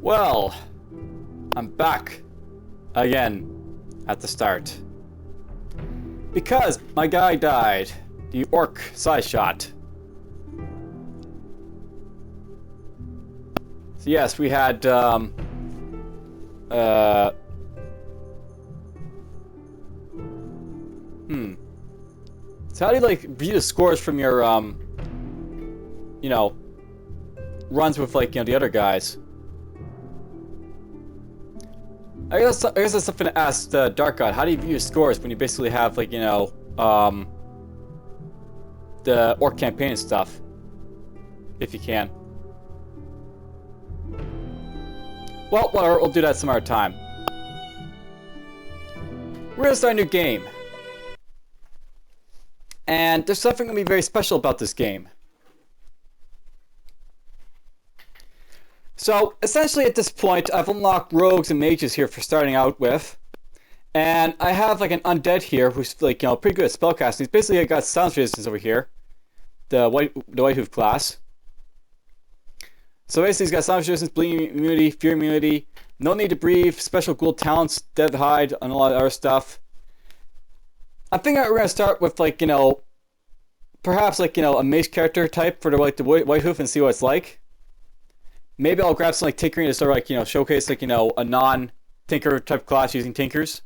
Well, I'm back again at the start. Because my guy died. The orc side shot. So yes, we had so how do you like view the scores from your you know, runs with like, you know, the other guys? I guess that's something to ask the Dark God. How do you view your scores when you basically have like, you know, the Orc Campaign and stuff? If you can. Well, whatever, we'll do that some other time. We're gonna start a new game. And there's something gonna be very special about this game. So, essentially at this point, I've unlocked rogues and mages here for starting out with. And I have like an undead here who's like, you know, pretty good at spellcasting. He's basically got silence resistance over here. The Whitehoof class. So basically he's got silence resistance, bleeding immunity, fear immunity, no need to breathe, special ghoul talents, dead hide, and a lot of other stuff. I think we're gonna start with like, you know, perhaps like, you know, a mage character type for the like the Whitehoof and see what it's like. Maybe I'll grab some like tinkering to sort of like, you know, showcase like, you know, a non-tinker type class using tinkers.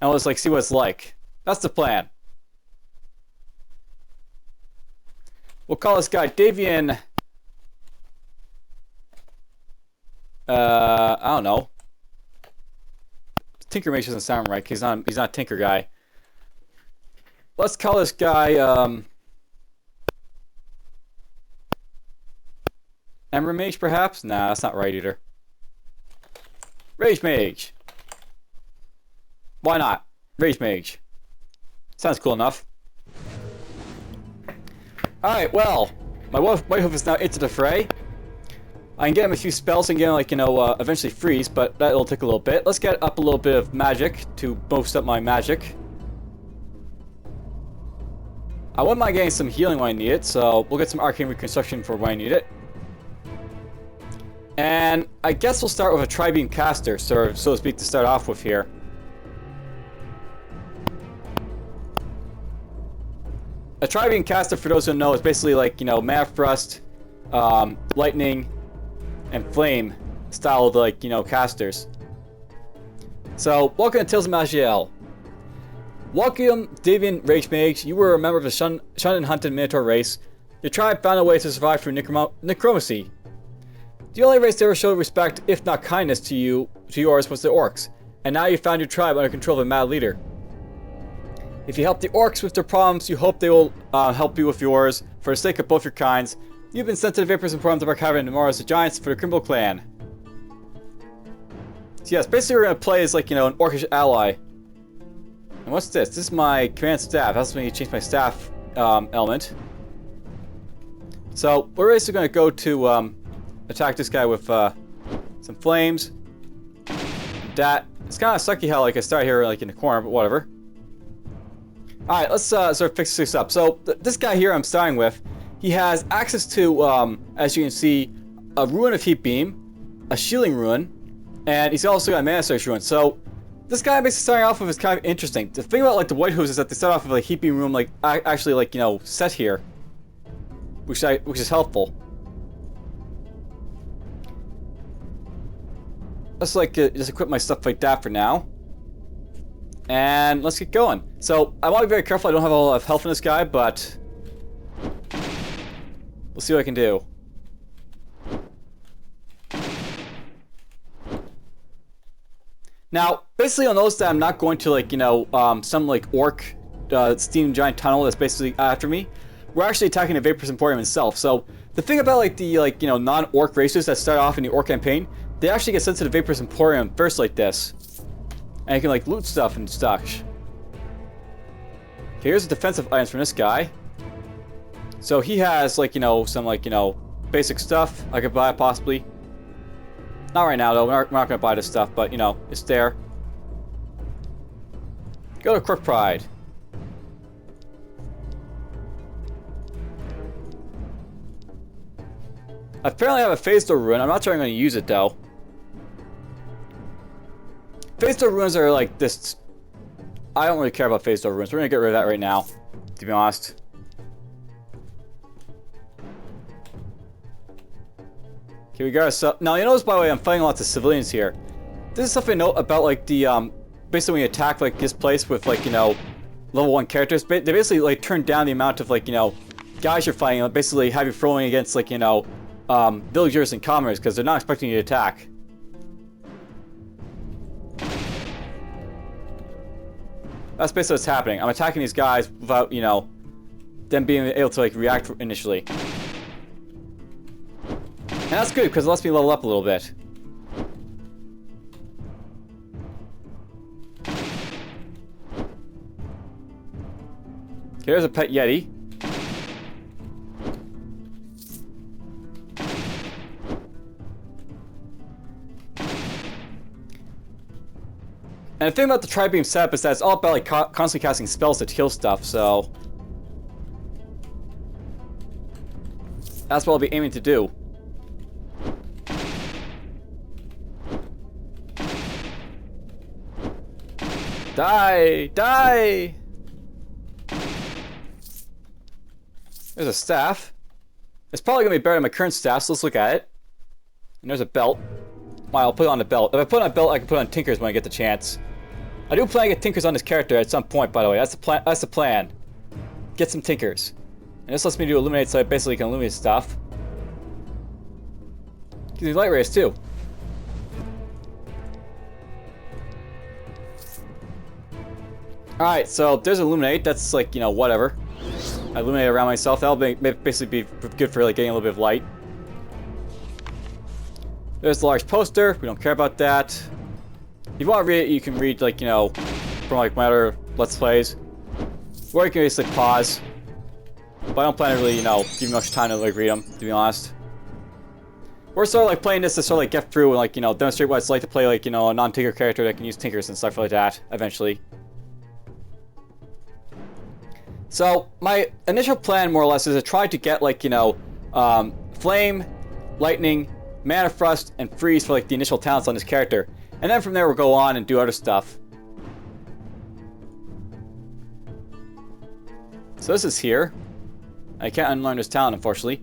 And I'll just like see what it's like. That's the plan. We'll call this guy Davian. I don't know. Tinker Mage doesn't sound right. He's not a tinker guy. Let's call this guy Ember Mage, perhaps? Nah, that's not right either. Rage Mage. Why not? Rage Mage. Sounds cool enough. Alright, well, my Whitehoof is now into the fray. I can get him a few spells and get him, like, you know, eventually freeze, but that'll take a little bit. Let's get up a little bit of magic to boost up my magic. I wouldn't mind getting some healing when I need it, so we'll get some arcane reconstruction for when I need it. And I guess we'll start with a Tri-Beam caster, so to speak, to start off with here. A Tri-Beam caster, for those who know, is basically like, you know, Mana Thrust, Lightning, and Flame style of, like, you know, casters. So, welcome to Tales of Maj'Eyal. Welcome, Davian Rage Mage. You were a member of the shunned and hunted Minotaur race. Your tribe found a way to survive through necromancy. The only race that ever showed respect, if not kindness, to yours was the Orcs, and now you found your tribe under control of a mad leader. If you help the Orcs with their problems, you hope they will help you with yours. For the sake of both your kinds, you've been sent to the Vapors Emporium to work having tomorrow as the Giants for the Criminal Clan. So yes, basically we're going to play as, like, you know, an Orcish ally. And what's this? This is my command staff. That's when you change my staff element. So we're basically going to go to attack this guy with some flames. That it's kind of sucky how like I start here like in the corner, but whatever. All right, let's sort of fix this up. So this guy here I'm starting with, he has access to, as you can see, a Ruin of Heat Beam, a Shielding Ruin, and he's also got a Mana Surge Ruin. So this guy basically starting off with is kind of interesting. The thing about like the Whitehoofs is that they start off with a Heat Beam Room like actually like, you know, set here, which is helpful. Let's like just equip my stuff like that for now. And let's get going. So I want to be very careful. I don't have a lot of health in this guy, but we'll see what I can do. Now, basically you'll notice that I'm not going to like, you know, some like orc steam giant tunnel that's basically after me. We're actually attacking the Vapors Emporium itself. So the thing about like the you know, non-orc races that start off in the Orc Campaign, they actually get sent to the Vapors Emporium first like this. And you can like loot stuff and such. Okay, here's the defensive items from this guy. So he has like, you know, some like, you know, basic stuff I could buy possibly. Not right now though, we're not gonna buy this stuff, but you know, it's there. Go to Crook Pride. I apparently have a phase door rune. I'm not sure I'm going to use it though. Phase door runes are like this. I don't really care about phase door runes. We're going to get rid of that right now, to be honest. Okay, we got ourselves. Now, you notice, by the way, I'm fighting lots of civilians here. This is something I know about, like, the, basically when you attack, like, this place with, like, you know, level 1 characters, they basically, like, turn down the amount of, like, you know, guys you're fighting, and basically have you throwing against, like, you know, villagers and commoners, because they're not expecting you to attack. That's basically what's happening. I'm attacking these guys without, you know, them being able to, like, react initially. And that's good, because it lets me level up a little bit. Okay, there's a pet Yeti. And the thing about the Tri-Beam setup is that it's all about, like, constantly casting spells to kill stuff, so... that's what I'll be aiming to do. Die! Die! There's a staff. It's probably going to be better than my current staff, so let's look at it. And there's a belt. Wow, I'll put it on the belt. If I put on a belt, I can put on Tinkers when I get the chance. I do plan to get Tinkers on this character at some point, by the way. That's the plan. That's the plan. Get some Tinkers. And this lets me do Illuminate, so I basically can illuminate stuff. Gives me light rays, too. Alright, so there's Illuminate. That's like, you know, whatever. I illuminate around myself. That'll basically be good for like getting a little bit of light. There's the large poster. We don't care about that. If you want to read it, you can read, like, you know, from like my other Let's Plays. Or you can basically pause. But I don't plan to really, you know, give much time to like read them, to be honest. We're sort of like playing this to sort of like get through and like, you know, demonstrate what it's like to play like, you know, a non-tinker character that can use tinkers and stuff like that eventually. So, my initial plan, more or less, is to try to get, like, you know, Flame, Lightning, Mana Thrust, and Freeze for, like, the initial talents on this character. And then from there, we'll go on and do other stuff. So this is here. I can't unlearn this talent, unfortunately.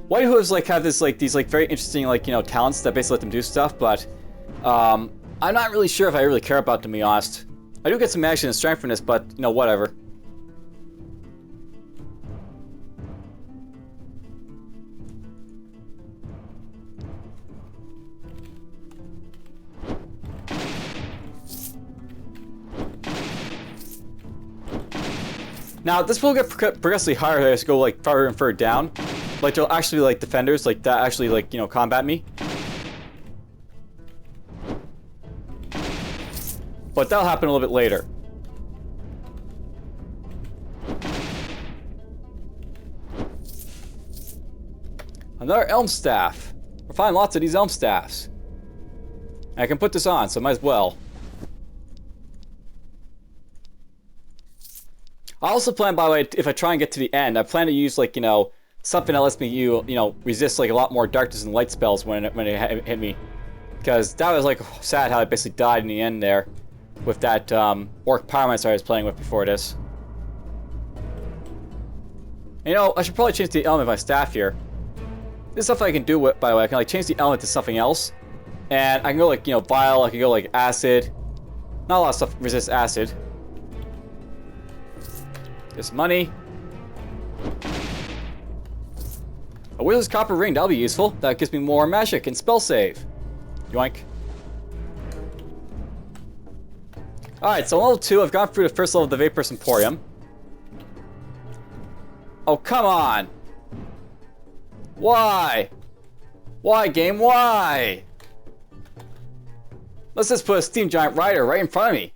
Whitehooves, like, have this, like, these, like, very interesting, like, you know, talents that basically let them do stuff, but, I'm not really sure if I really care about them, to be honest. I do get some action and strength from this, but, you know, whatever. Now, this will get progressively higher as I go, like, farther and further down. Like, there'll actually be, like, defenders, like, that actually, like, you know, combat me. But that'll happen a little bit later. Another Elm Staff. We're finding lots of these Elm Staffs. And I can put this on, so might as well. I also plan, by the way, if I try and get to the end, I plan to use, like, you know, something that lets me, you know, resist, like, a lot more darkness and light spells when it hit me. Because that was, like, sad how I basically died in the end there with that Orc Campaign I was playing with before this. You know, I should probably change the element of my staff here. This is stuff I can do, with, by the way. I can, like, change the element to something else. And I can go, like, you know, Vile. I can go, like, Acid. Not a lot of stuff resists Acid. This money. A Wizard's Copper Ring, that'll be useful. That gives me more magic and spell save. Yoink. Alright, so level 2, I've gone through the first level of the Vaporous Emporium. Oh, come on! Why? Why, game? Why? Let's just put a Steam Giant Rider right in front of me.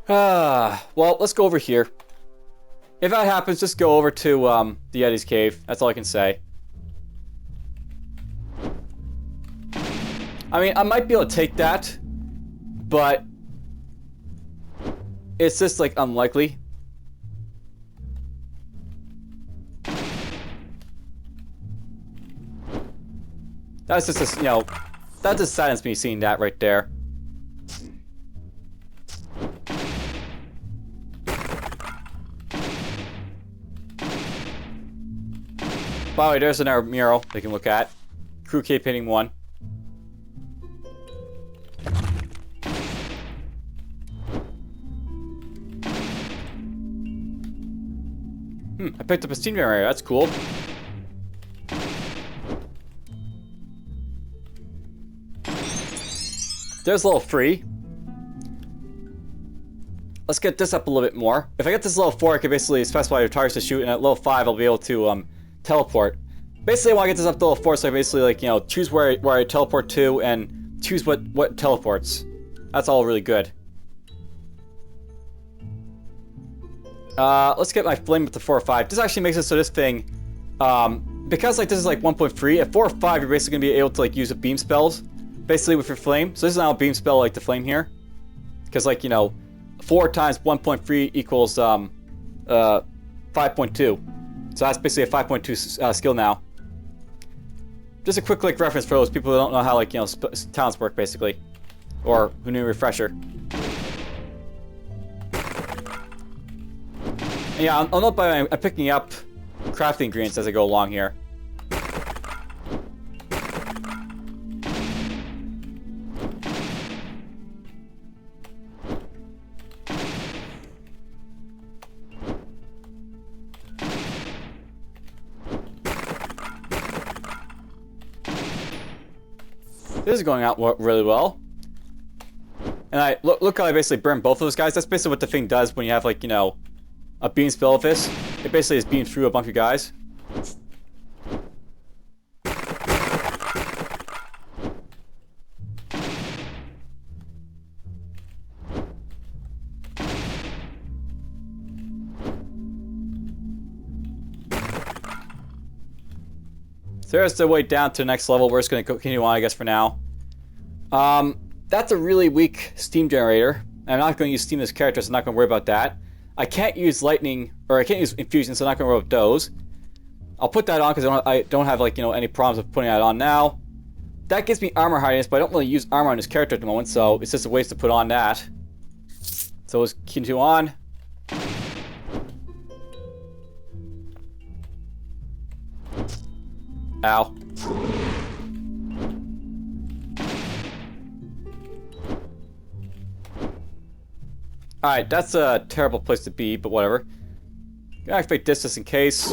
Well, let's go over here. If that happens, just go over to the Yeti's cave. That's all I can say. I mean, I might be able to take that, but it's just, like, unlikely. That's just, you know, that just saddens me seeing that right there. By the way, there's another mural they can look at. Crew campaigning 1. I picked up a steam generator. That's cool. There's level 3. Let's get this up a little bit more. If I get this level 4, I can basically specify your targets to shoot, and at level 5, I'll be able to teleport. Basically, I want to get this up to level 4, so I basically, like, you know, choose where I teleport to, and choose what teleports. That's all really good. Let's get my flame up to 4 or 5. This actually makes it so this thing, because like this is like 1.3, at 4 or 5, you're basically gonna be able to like use a beam spells, basically with your flame. So this is now a beam spell like the flame here, because like, you know, 4 times 1.3 equals 5.2. So that's basically a 5.2 skill now. Just a quick like reference for those people who don't know how like, you know, talents work basically, or who need a refresher. Yeah, I'll note by I'm picking up crafting ingredients as I go along here. This is going out really well. And I look how I basically burned both of those guys. That's basically what the thing does when you have like, you know, a beam spell of this. It basically is beam through a bunch of guys. So there's the way down to the next level. We're just going to continue on, I guess, for now. That's a really weak steam generator. I'm not going to use steam as character, so I'm not going to worry about that. I can't use lightning, or I can't use infusion, so I'm not going to worry about those. I'll put that on because I don't have, like, you know, any problems with putting that on now. That gives me armor hardiness, but I don't really use armor on this character at the moment, so it's just a waste to put on that. So let's continue on. Ow. Alright, that's a terrible place to be, but whatever. Gonna activate this just in case.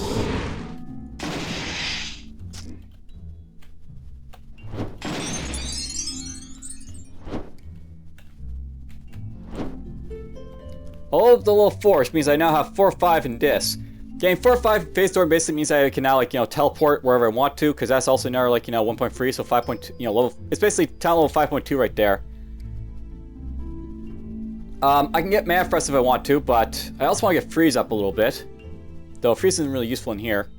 All of the level 4, which means I now have 4 or 5 in this. Getting 4 or 5 phase door basically means I can now, like, you know, teleport wherever I want to, because that's also another, like, you know, 1.3, so 5.2, you know, level. It's basically town level 5.2 right there. I can get Manifest if I want to, but I also want to get Freeze up a little bit. Though Freeze isn't really useful in here.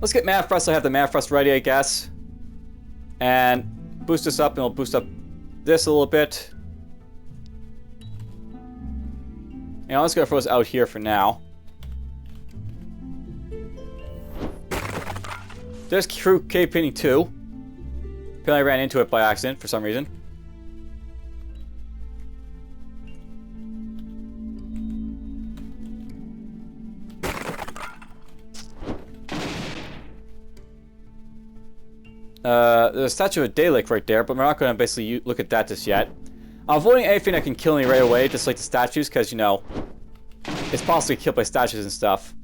Let's get Manifest so I have the Manifest ready, I guess. And boost this up, and we'll boost up this a little bit. And I'm just going to throw this out here for now. There's Crew Campaigning 2. Apparently I ran into it by accident for some reason. There's a statue of Dalek right there, but we're not going to basically look at that just yet. I'm avoiding anything that can kill me right away, just like the statues, because, you know, it's possibly killed by statues and stuff.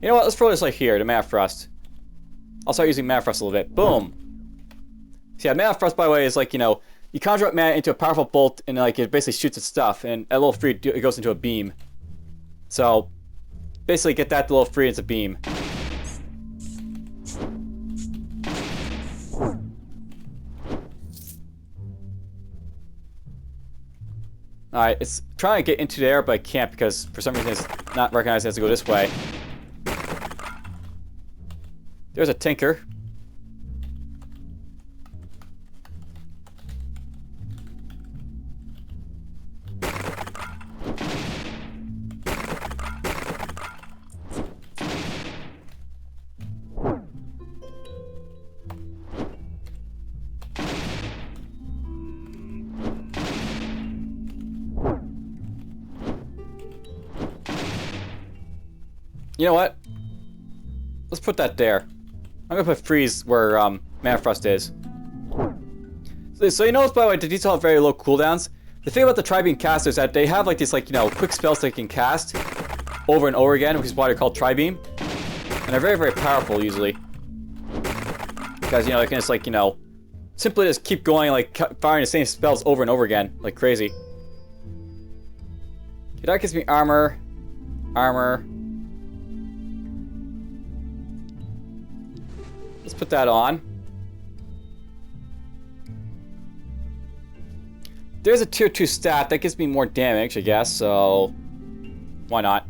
You know what, let's throw this like here, the Mana Thrust. I'll start using Mana Thrust a little bit. Boom! So yeah, Mana Thrust, by the way, is like, you know, you conjure up mana into a powerful bolt, and like it basically shoots at stuff, and at level 3 it goes into a beam. So, basically get that to level 3 as a beam. Alright, it's trying to get into there, but I can't because for some reason it's not recognized it has to go this way. There's a Tinker. You know what? Let's put that there. I'm gonna put freeze where Mana Frost is. So you notice, by the way, the detail have very low cooldowns. The thing about the Tri-Beam casters is that they have like these, like, you know, quick spells they can cast over and over again, which is why they're called Tri-Beam. And they're very, very powerful usually. Because, you know, they can just, like, you know, simply just keep going, like, firing the same spells over and over again, like crazy. Okay, that gives me armor. Armor. Let's put that on. There's a tier 2 stat that gives me more damage, I guess, so why not?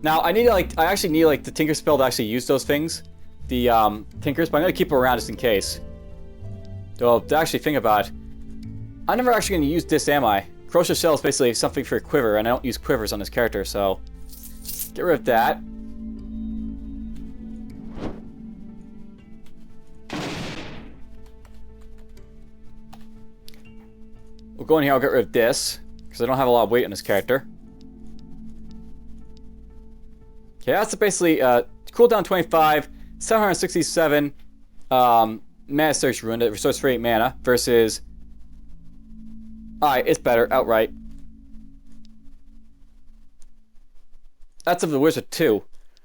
Now I need to, like, I actually need, like, the Tinker spell to actually use those things, the Tinkers, but I'm gonna keep them around just in case. Though to actually think about it, I'm never actually gonna use this, am I? Corrosive Shell is basically something for a quiver, and I don't use quivers on this character, so get rid of that. We'll go in here, I'll get rid of this, because I don't have a lot of weight on this character. Okay, that's basically cooldown 25, 767 mana search rune that restores 48 mana versus. Alright, it's better outright. That's of the Wizard too.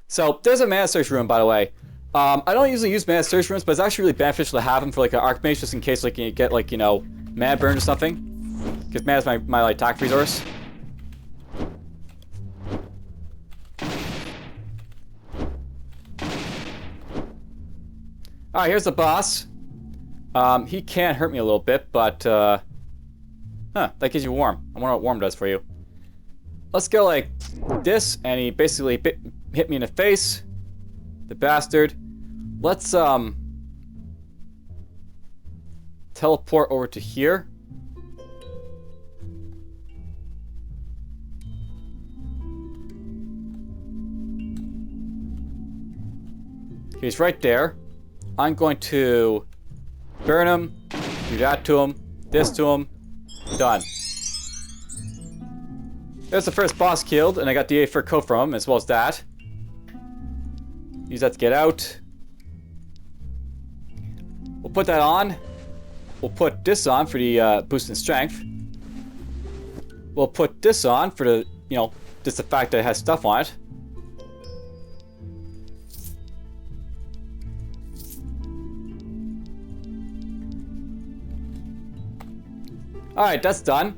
So there's a mana search rune, by the way. I don't usually use mana search runes, but it's actually really beneficial to have them for like an Archmage, just in case like you get like, you know, mana burn or something. Because mana is my like, attack resource. Alright, here's the boss. He can hurt me a little bit, but huh, that gives you warm. I wonder what warm does for you. Let's go like this, and he basically hit me in the face. The bastard. Let's teleport over to here. He's right there. I'm going to burn him, do that to him, this to him, done. There's the first boss killed, and I got the A4 coat from him, as well as that. Use that to get out. We'll put that on. We'll put this on for the boost in strength. We'll put this on for the, you know, just the fact that it has stuff on it. Alright, that's done.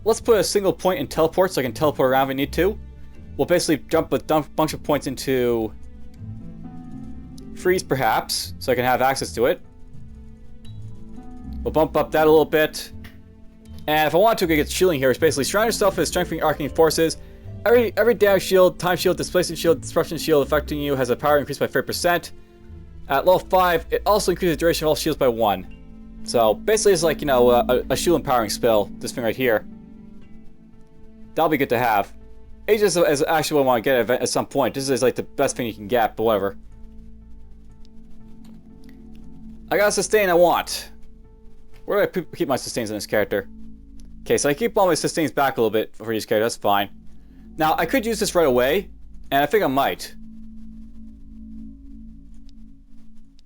Let's put a single point in teleport so I can teleport around if I need to. We'll basically jump a bunch of points into freeze, perhaps, so I can have access to it. We'll bump up that a little bit. And if I want to, I can get shielding here, which basically surround yourself with strengthening arcane forces. Every damage shield, time shield, displacement shield, disruption shield affecting you has a power increase by 30%. At level 5, it also increases the duration of all shields by 1. So basically it's like, you know, a shield empowering spell, this thing right here. That'll be good to have. Aegis is actually what I want to get at some point. This is like the best thing you can get, but whatever. I got a sustain I want. Where do I keep my sustains on this character? Okay, so I keep all my sustains back a little bit for this character, that's fine. Now, I could use this right away, and I think I might.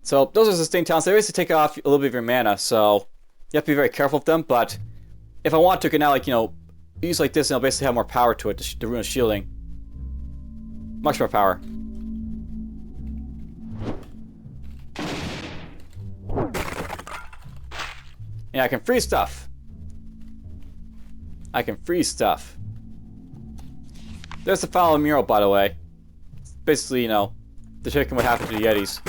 So, those are sustain talents. They basically take off a little bit of your mana, so you have to be very careful with them, but if I want to, I can now, like, you know, use like this, and I'll basically have more power to it, the rune of shielding. Much more power. And I can freeze stuff. I can freeze stuff. There's the final mural, by the way. It's basically, you know, depicting what happened to the Yetis.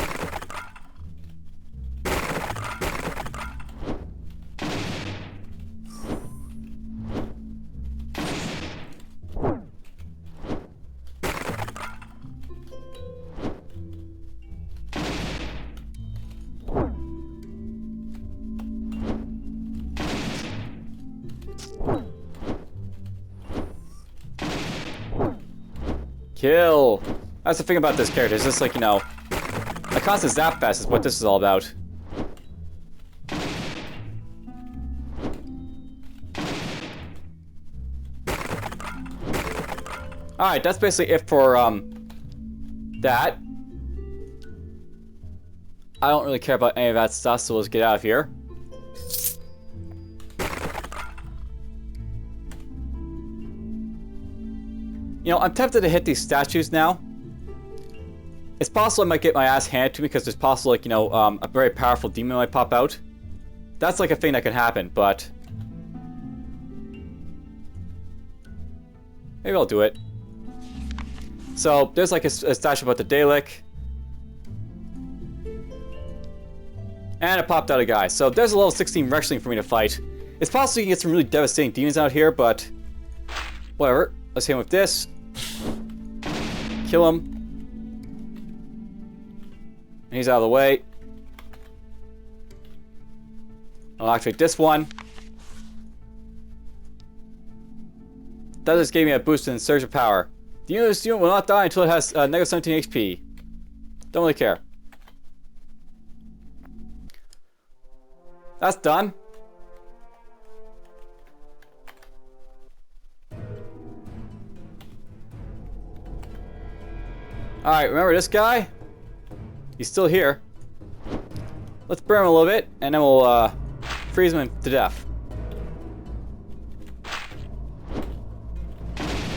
Kill! That's the thing about this character, it's just like, you know, a constant zap fest is what this is all about. Alright, that's basically it for, that. I don't really care about any of that stuff, so let's get out of here. You know, I'm tempted to hit these statues now. It's possible I might get my ass handed to me because it's possible, like, you know, a very powerful demon might pop out. That's like a thing that can happen, but maybe I'll do it. So, there's like a statue about the Dalek. And it popped out a guy. So, there's a level 16 wrestling for me to fight. It's possible you can get some really devastating demons out here, but whatever. Let's hit him with this. Kill him. And he's out of the way. I'll activate this one. That just gave me a boost in surge of power. The unit will not die until it has negative 17 HP. Don't really care. That's done. Alright, remember this guy? He's still here. Let's burn him a little bit, and then we'll freeze him to death.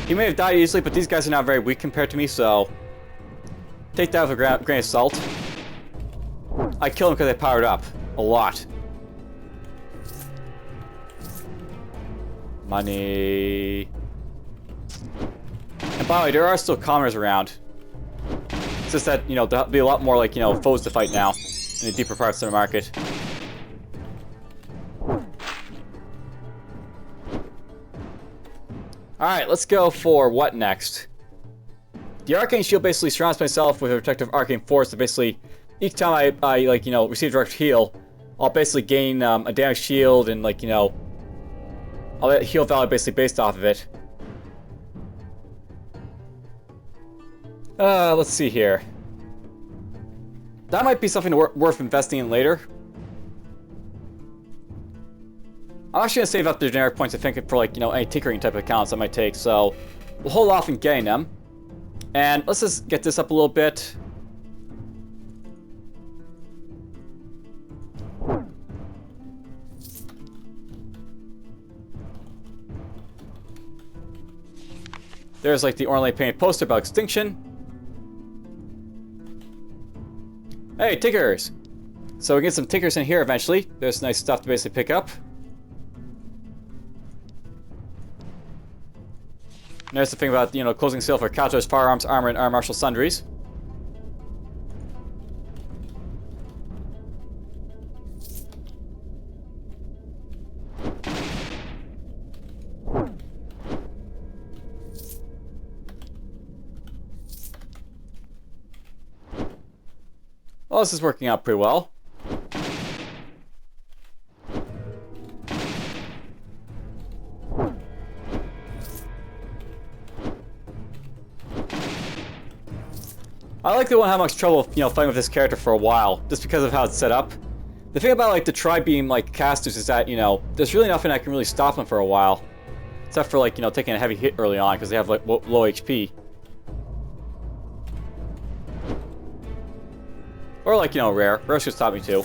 He may have died easily, but these guys are now very weak compared to me, so take that with a grain of salt. I killed him because I powered up a lot. Money. And by the way, there are still commoners around. It's just that, you know, there'll be a lot more, like, you know, foes to fight now in the deeper parts of the market. Alright, let's go for what next? The Arcane Shield basically surrounds myself with a protective Arcane Force. So basically, each time I like, you know, receive direct heal, I'll basically gain a damage shield and, like, you know, I'll get heal value basically based off of it. Let's see here. That might be something worth investing in later. I'm actually gonna save up the generic points, I think, for, like, you know, any tinkering type of accounts I might take, so we'll hold off on getting them. And let's just get this up a little bit. There's, like, the ornately painted poster about extinction. Hey, tinkers! So we get some tinkers in here eventually. There's nice stuff to basically pick up. And there's the thing about, you know, closing sale for counters, firearms, armor, and armed martial sundries. Well, this is working out pretty well. I like that I won't have much trouble, you know, fighting with this character for a while, just because of how it's set up. The thing about, like, the tri-beam, like, casters is that, you know, there's really nothing that can really stop them for a while. Except for, like, you know, taking a heavy hit early on, because they have, like, low HP. Or, like, you know, rare. Rare should stop me too.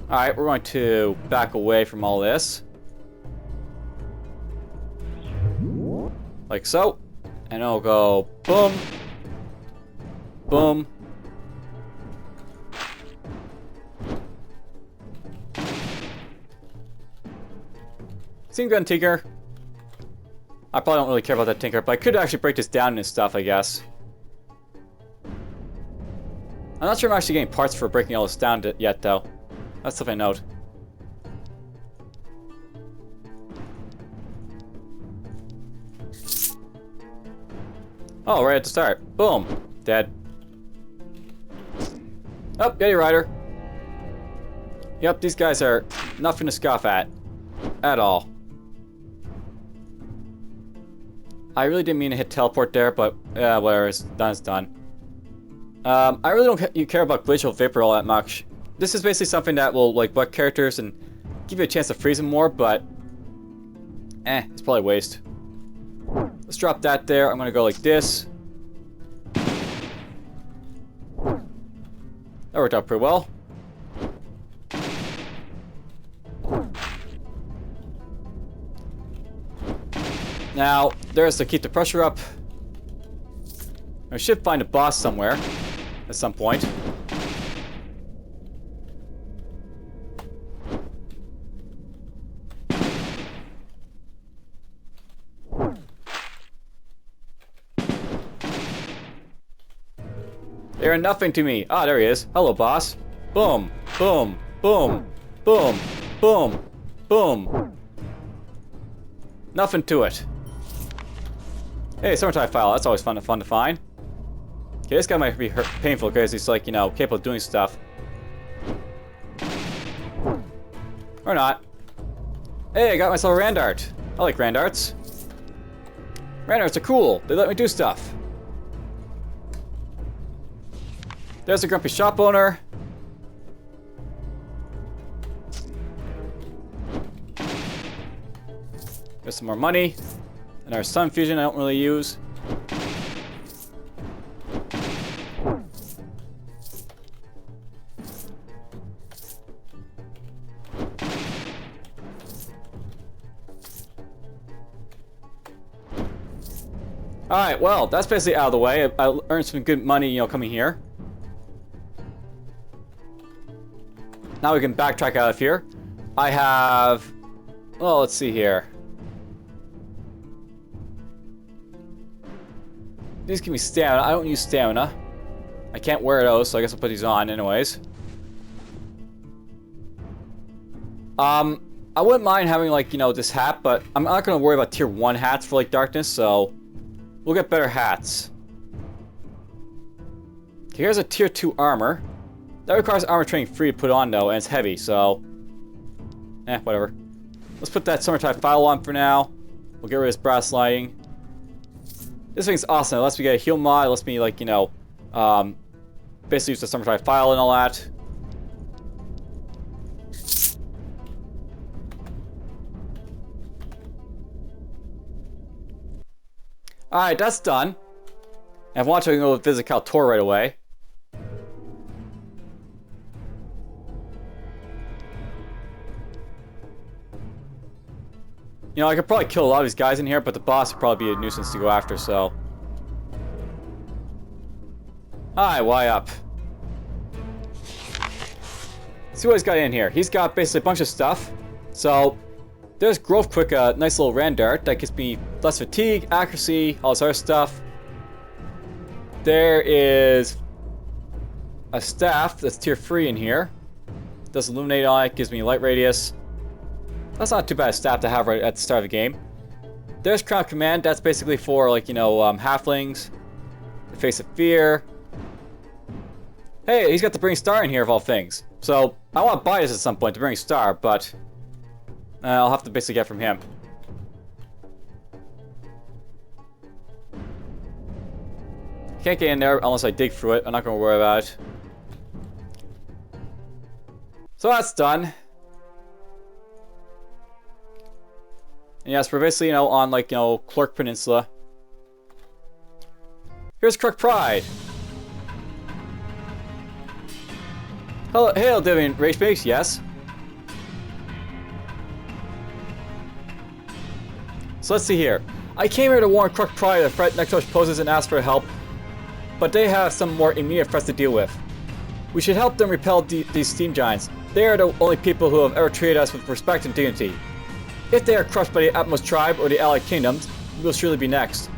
Alright, we're going to back away from all this. Like so. And I'll go boom. Boom. Steam gun tinker. I probably don't really care about that tinker, but I could actually break this down into stuff, I guess. I'm not sure I'm actually getting parts for breaking all this down yet, though. That's something I note. Oh, right at the start. Boom. Dead. Oh, Yeti Rider. Yep, these guys are nothing to scoff at all. I really didn't mean to hit teleport there, but whatever, it's done, it's done. I really don't care about Glacial Vapor all that much. This is basically something that will, like, butt characters and give you a chance to freeze them more, but it's probably a waste. Let's drop that there. I'm gonna go like this. That worked out pretty well. Now, there's to keep the pressure up. I should find a boss somewhere at some point. They are nothing to me. Ah, there he is. Hello, boss. Boom, boom, boom, boom, boom, boom. Nothing to it. Hey, summertime file. That's always fun to find. Okay, this guy might be painful because he's like, you know, capable of doing stuff. Or not. Hey, I got myself a Randart. I like Randarts. Randarts are cool. They let me do stuff. There's a grumpy shop owner. There's some more money. And our sun fusion I don't really use. Alright, well, that's basically out of the way. I earned some good money, you know, coming here. Now we can backtrack out of here. I have... well, let's see here. These give me stamina. I don't use stamina. I can't wear those, so I guess I'll put these on anyways. I wouldn't mind having, like, you know, this hat, but I'm not going to worry about tier 1 hats for, like, darkness, so we'll get better hats. Okay, here's a tier 2 armor. That requires armor training free to put on, though, and it's heavy, so... whatever. Let's put that summertime file on for now. We'll get rid of this brass lighting. This thing's awesome. It lets me get a heal mod. It lets me, like, you know, basically use the summertime file and all that. Alright, that's done. And if I want to, I can go visit Kaltor right away. You know, I could probably kill a lot of these guys in here, but the boss would probably be a nuisance to go after, so... Hi, why up? Let's see what he's got in here. He's got basically a bunch of stuff. So, there's Growth Quick, a nice little Randart that gives me less fatigue, accuracy, all this other stuff. There is a staff that's tier 3 in here. Does illuminate on it, gives me light radius. That's not too bad a staff to have right at the start of the game. There's Crown Command. That's basically for, like, you know, halflings. The Face of Fear. Hey, he's got the Bring Star in here of all things. So, I want to buy this at some point to bring Star, but... I'll have to basically get from him. Can't get in there unless I dig through it. I'm not going to worry about it. So that's done. And yes, we're basically, you know, on, like, you know, Clerk Peninsula. Here's Crook Pride. Hello, hail, Divian Race Base, yes. So let's see here. I came here to warn Crook Pride that threat Nectos poses and ask for help, but they have some more immediate threats to deal with. We should help them repel these steam giants. They are the only people who have ever treated us with respect and dignity. If they are crushed by the Atmos tribe or the allied kingdoms, we will surely be next.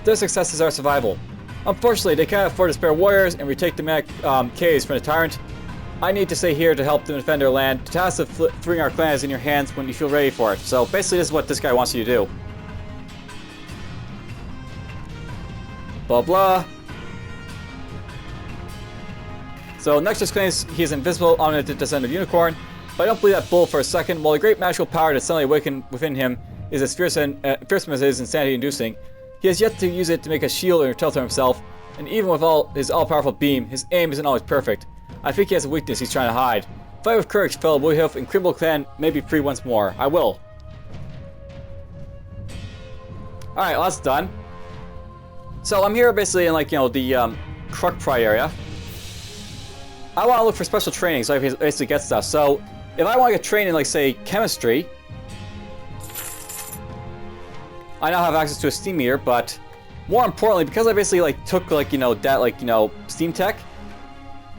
Their success is our survival. Unfortunately, they cannot afford to spare warriors and retake the manic caves from the tyrant. I need to stay here to help them defend their land. The task of freeing our clan is in your hands when you feel ready for it. So basically, this is what this guy wants you to do. Blah blah. So Nexus claims he is invisible on the descent of Unicorn. But I don't believe that bull for a second. While the great magical power that suddenly awakened within him is as fearsome as it is insanity-inducing, he has yet to use it to make a shield or shelter himself, and even with his all-powerful beam, his aim isn't always perfect. I think he has a weakness he's trying to hide. Fight with courage, fellow Whitehoof, and Crimble Clan may be free once more. I will. Alright, well, that's done. So I'm here basically in like, you know, the Crook Pry area. I want to look for special training so I can basically get stuff. So if I want to get trained in like, say, chemistry, I now have access to a steam meter, but more importantly, because I basically like took like, you know, that like, you know, steam tech,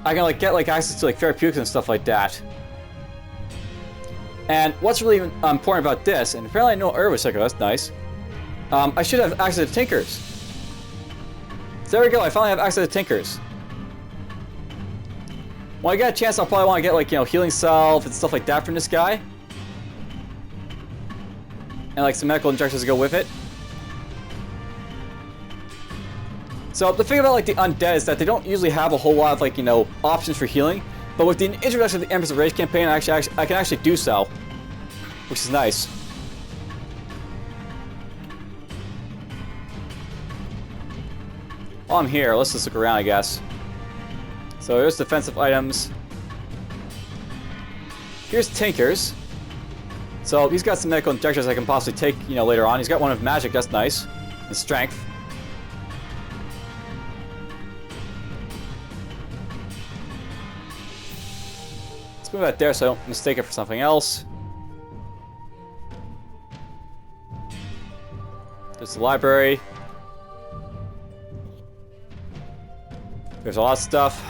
I can like get like access to like therapeutics and stuff like that. And what's really important about this, and apparently I know Herb Cycle, that's nice. I should have access to Tinkers. So there we go, I finally have access to Tinkers. When I get a chance, I'll probably want to get like, you know, healing salve and stuff like that from this guy. And like some medical injections to go with it. So the thing about like the undead is that they don't usually have a whole lot of like, you know, options for healing. But with the introduction of the Embers of Rage campaign, I can actually do so. Which is nice. While I'm here, let's just look around, I guess. So here's defensive items. Here's Tinkers. So he's got some medical injections I can possibly take, you know, later on. He's got one of magic, that's nice. And strength. Let's move that there so I don't mistake it for something else. There's the library. There's a lot of stuff.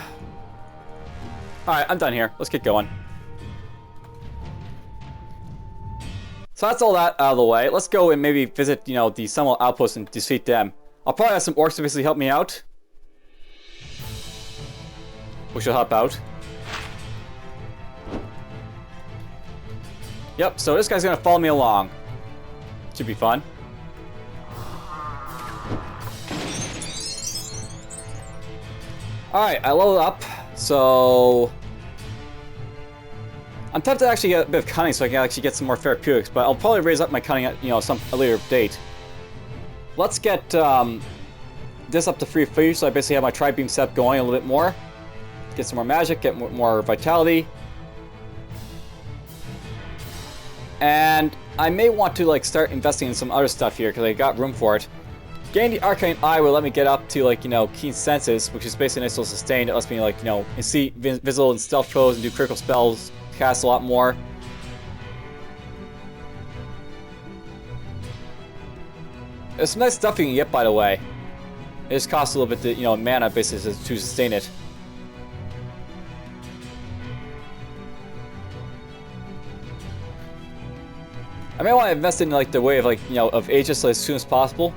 Alright, I'm done here. Let's get going. So that's all that out of the way. Let's go and maybe visit, you know, the Seminole Outpost and defeat them. I'll probably have some orcs to basically help me out. Which will help out. Yep, so this guy's gonna follow me along. Should be fun. Alright, I leveled up, so I'm tempted to actually get a bit of cunning so I can actually get some more therapeutics, but I'll probably raise up my cunning at, you know, a later date. Let's get this up to 3 so I basically have my tri-beam set going a little bit more. Get some more magic, get more vitality. And I may want to like start investing in some other stuff here because I got room for it. Getting the Arcane Eye will let me get up to like, you know, Keen Senses, which is basically an initial sustain. It lets me like, you know, see visible and stealth throws and do critical spells, cast a lot more. There's some nice stuff you can get, by the way. It just costs a little bit, to, you know, mana basically to sustain it. I may want to invest in like the way of like, you know, of Aegis as soon as possible.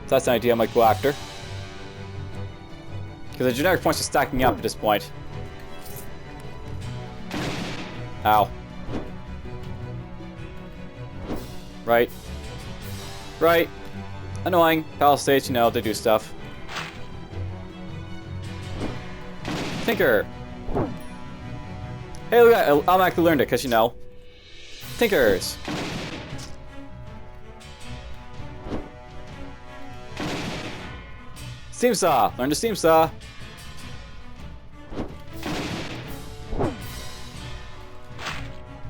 So that's an idea I might go after. Because the generic points are stacking up at this point. Ow. Right. Right. Annoying. Battle stage, you know, they do stuff. Tinker. Hey, look at that. I automatically learned it, because, you know. Tinkers. Steam Saw! Learn the Steam Saw!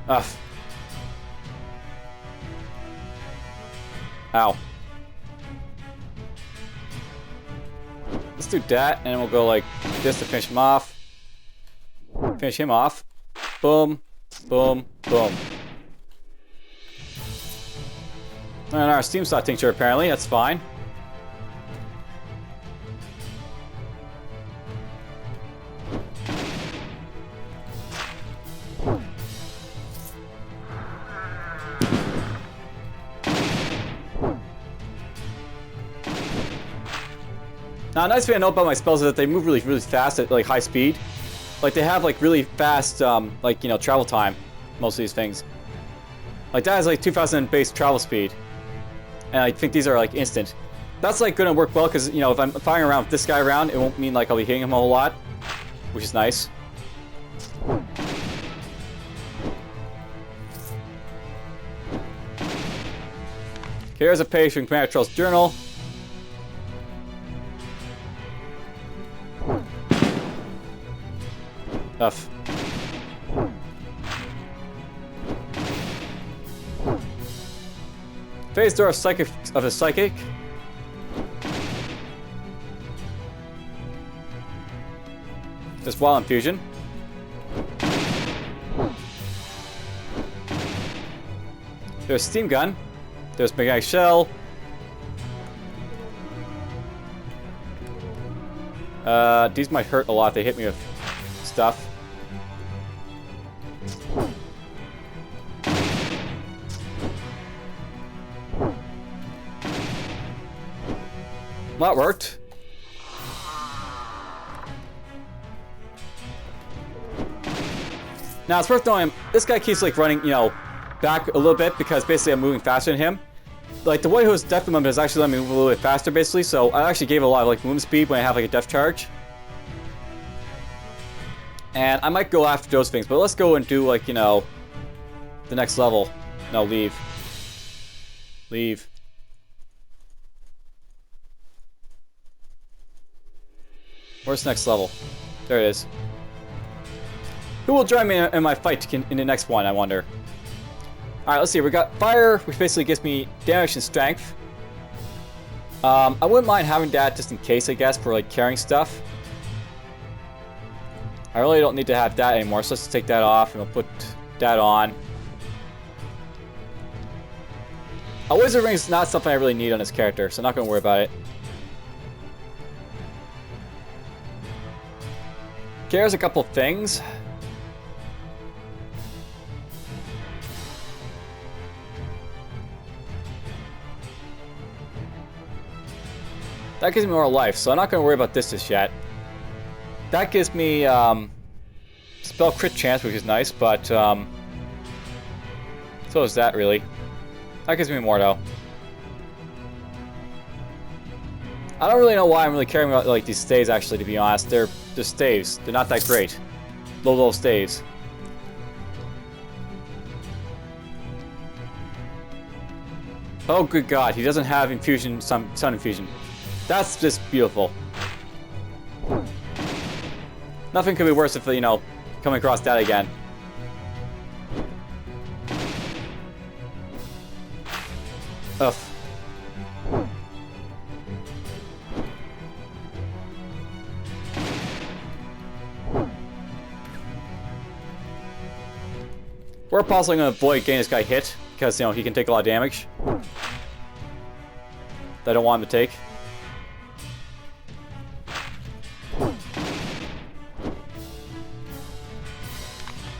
Ugh. Ow. Let's do that, and then we'll go like this to finish him off. Finish him off. Boom. Boom. Boom. And our Steam Saw tincture, apparently. That's fine. Now, a nice thing I know about my spells is that they move really, really fast at like high speed. Like they have like really fast, like, you know, travel time. Most of these things. Like that is like 2000 base travel speed, and I think these are like instant. That's like gonna work well because, you know, if I'm firing around with this guy around, it won't mean like I'll be hitting him a whole lot, which is nice. Here's a page from Commander Troll's journal. F. Phase door of a psychic. Just Wild Infusion. There's Steam Gun. There's Maj'Eyal. These might hurt a lot if they hit me with stuff. That worked. Now it's worth knowing this guy keeps like running, you know, back a little bit because basically I'm moving faster than him. Like the Whitehoof's death movement is actually letting me move a little bit faster basically, so I actually gave a lot of like movement speed when I have like a death charge. And I might go after those things, but let's go and do like, you know, the next level. No, leave. Leave. Where's the next level? There it is. Who will join me in my fight in the next one, I wonder? Alright, let's see. We got fire, which basically gives me damage and strength. I wouldn't mind having that just in case, I guess, for like carrying stuff. I really don't need to have that anymore, so let's take that off and we'll put that on. A wizard ring is not something I really need on this character, so I'm not going to worry about it. Okay, here's a couple things. That gives me more life, so I'm not going to worry about this just yet. That gives me spell crit chance, which is nice, but so is that really. That gives me more though. I don't really know why I'm really caring about like these staves actually, to be honest. They're just staves. They're not that great. Low staves. Oh good god, he doesn't have infusion, sun infusion. That's just beautiful. Nothing could be worse if, you know, coming across that again. Ugh. We're possibly going to avoid getting this guy hit, because, you know, he can take a lot of damage that I don't want him to take.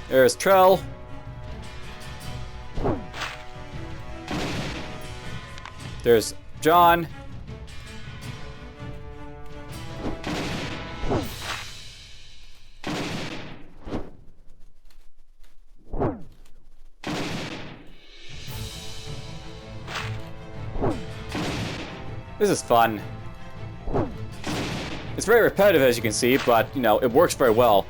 There's Trell. There's John. This is fun. It's very repetitive, as you can see, but, you know, it works very well.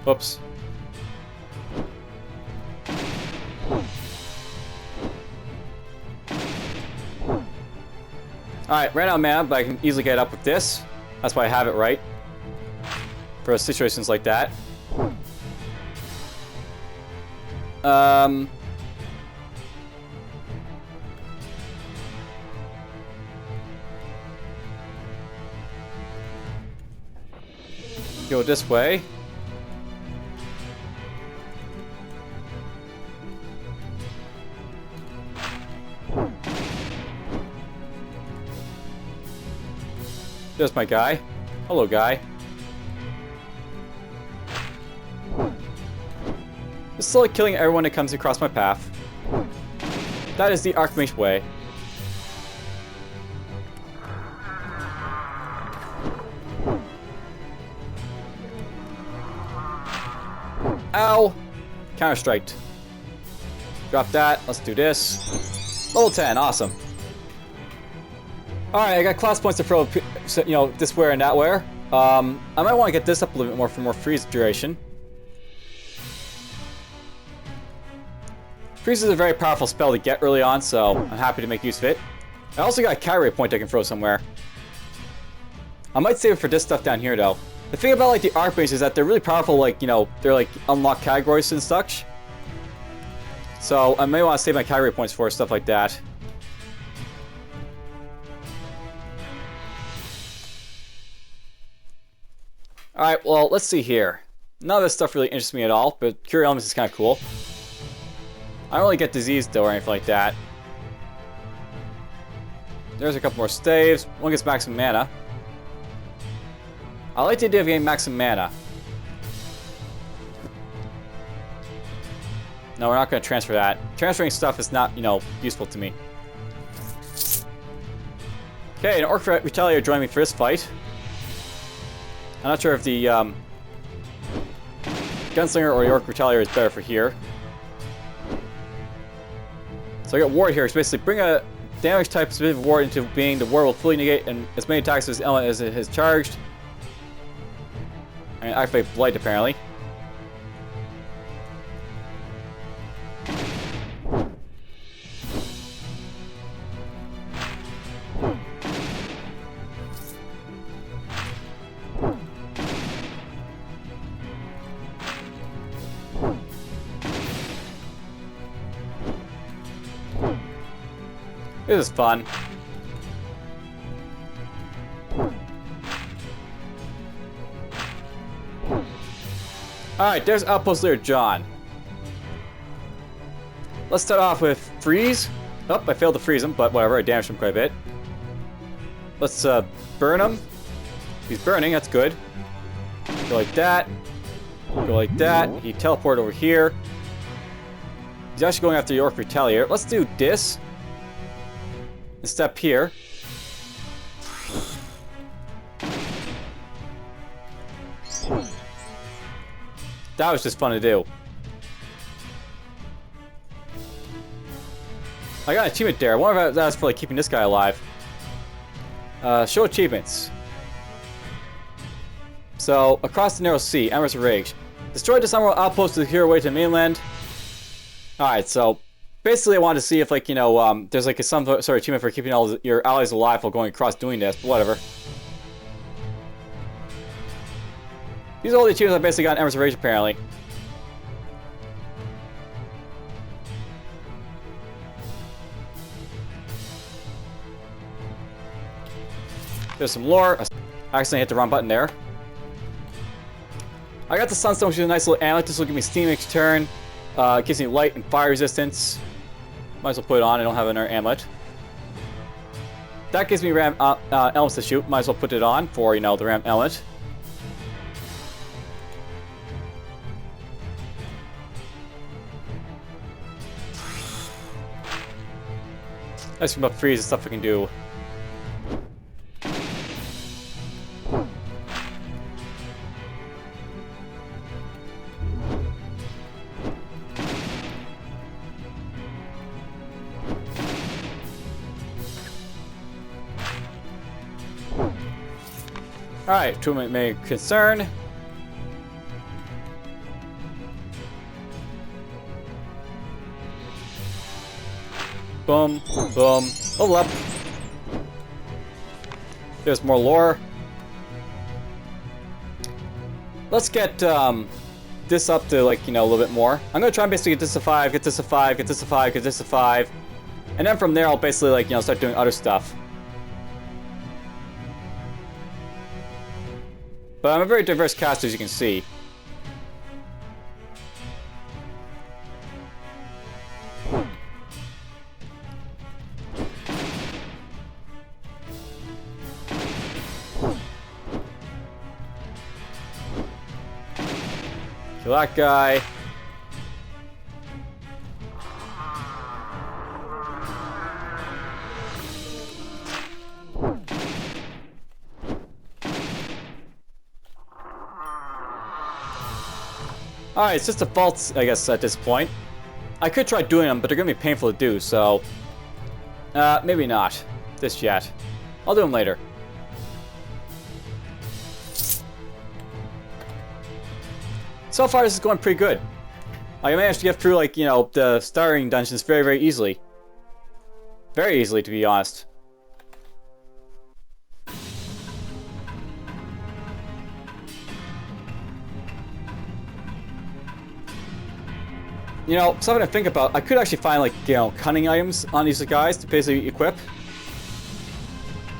Whoops. Alright, ran out of mana, but I can easily get up with this. That's why I have it right. For situations like that. Go this way. There's my guy. Hello, guy. Just slowly killing everyone that comes across my path. That is the Archmage way. Ow! Counter-striked. Drop that. Let's do this. Level 10. Awesome. Alright, I got class points to throw, you know, this wear and that wear. I might want to get this up a little bit more for more freeze duration. Freeze is a very powerful spell to get early on, so I'm happy to make use of it. I also got a category point I can throw somewhere. I might save it for this stuff down here, though. The thing about, like, the Archmage is that they're really powerful, like, you know, they're, like, unlocked categories and such. So I may want to save my category points for stuff like that. Alright, well, let's see here. None of this stuff really interests me at all, but Cure Elements is kind of cool. I don't really get diseased, though, or anything like that. There's a couple more staves. One gets maximum mana. I like the idea of getting maximum mana. No, we're not going to transfer that. Transferring stuff is not, you know, useful to me. Okay, an Orc Retaliator joined me for this fight. I'm not sure if the Gunslinger or the Orc Retaliator is better for here. So I got Ward here, so basically bring a damage type specific ward into being. The ward will fully negate and as many attacks as element as it has charged. And activate Blight apparently. This is fun. Alright, there's Outpost Leader John. Let's start off with Freeze. Oh, I failed to freeze him, but whatever, I damaged him quite a bit. Let's burn him. He's burning, that's good. Go like that. Go like that. He teleported over here. He's actually going after the Orc Retaliator. Let's do this. And step here. That was just fun to do. I got an achievement there. I wonder if that's for like keeping this guy alive. Show achievements. So, across the narrow sea, Embers of Rage. Destroy the Summer outpost to secure way to the mainland. Alright, so basically I wanted to see if, like, you know, there's like some sort of achievement for keeping all your allies alive while going across doing this, but whatever. These are all the achievements I basically got in Embers of Rage, apparently. There's some lore. I accidentally hit the wrong button there. I got the Sunstone, which is a nice little amulet. This will give me steam each turn. Gives me light and fire resistance. Might as well put it on. I don't have another amulet. That gives me ram elements to shoot. Might as well put it on for, you know, the ram element. Let's see about freeze and stuff I can do. Alright, ToME may concern. Boom, boom, level up. There's more lore. Let's get this up to, like, you know, a little bit more. I'm gonna try and basically get this to 5, get this to 5, get this to 5, get this to 5. And then from there I'll basically, like, you know, start doing other stuff. But I'm a very diverse caster, as you can see. Kill that guy. Alright, it's just defaults, I guess, at this point. I could try doing them, but they're going to be painful to do, so... maybe not. This yet. I'll do them later. So far, this is going pretty good. I managed to get through, like, you know, the starting dungeons very, very easily. Very easily, to be honest. You know, something to think about. I could actually find, like, you know, cunning items on these guys to basically equip.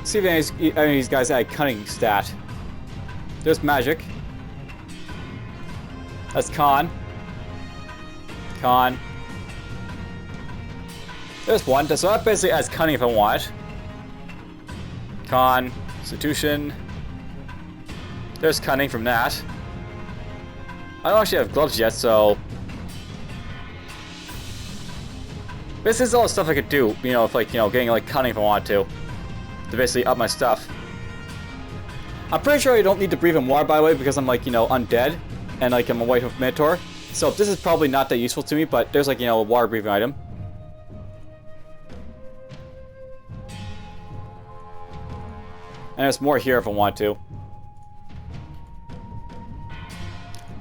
See if any of these guys add cunning stat. There's magic. That's con. Con. There's one. So that basically adds cunning if I want. Con. Constitution. There's cunning from that. I don't actually have gloves yet, so... This is all the stuff I could do, you know, if, like, you know, getting, like, cunning if I want to basically up my stuff. I'm pretty sure I don't need to breathe in water, by the way, because I'm, like, you know, undead, and, like, I'm a Whitehoof Minotaur. So this is probably not that useful to me, but there's, like, you know, a water breathing item. And there's more here if I want to.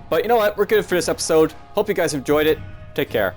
But you know what? We're good for this episode. Hope you guys enjoyed it. Take care.